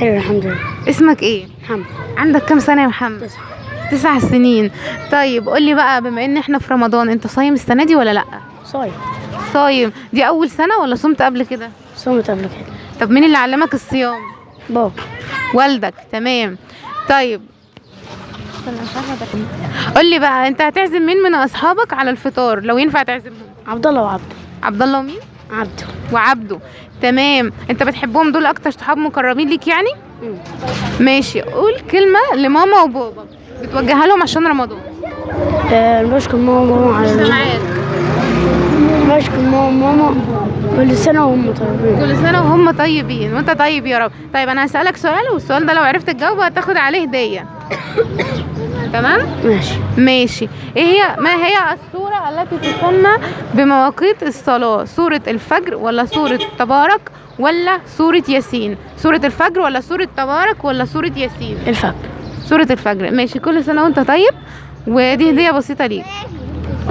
حلو الحمد لله. اسمك ايه؟ محمد. عندك كام سنة يا محمد؟ 9 سنين. طيب قولي بقى، بما ان احنا في رمضان، انت صايم السنة دي ولا لأ؟ صايم. صايم. دي اول سنة ولا صمت قبل كده؟ صمت قبل كده. طب مين اللي علمك الصيام؟ بابا. والدك. تمام. طيب قولي بقى، انت هتعزم مين من اصحابك على الفطار لو ينفع تعزمهم؟ عبد الله وعبده. عبد الله ومين؟ عبده. وعبده. تمام. انت بتحبهم دول اكتر صحاب مقربين ليك يعني؟ مم. ماشي. قول كلمة لماما وبابا بتوجهها لهم عشان رمضان. بشكر ماما على بشكر ماما كل سنة وهم طيبين. كل سنة وهم طيبين وانت طيب يا رب. طيب انا هسألك سؤال، والسؤال ده لو عرفت تجاوبه هتاخد عليه هدية. تمام؟ ماشي. ماشي. ما هي السورة التي تسمى بمواقيت الصلاة؟ سورة الفجر ولا سورة تبارك ولا سورة ياسين؟ سورة الفجر ولا سورة تبارك ولا سورة ياسين؟ الفجر. سورة الفجر. ماشي. كل سنة وانت طيب، ودي هدية بسيطة ليك.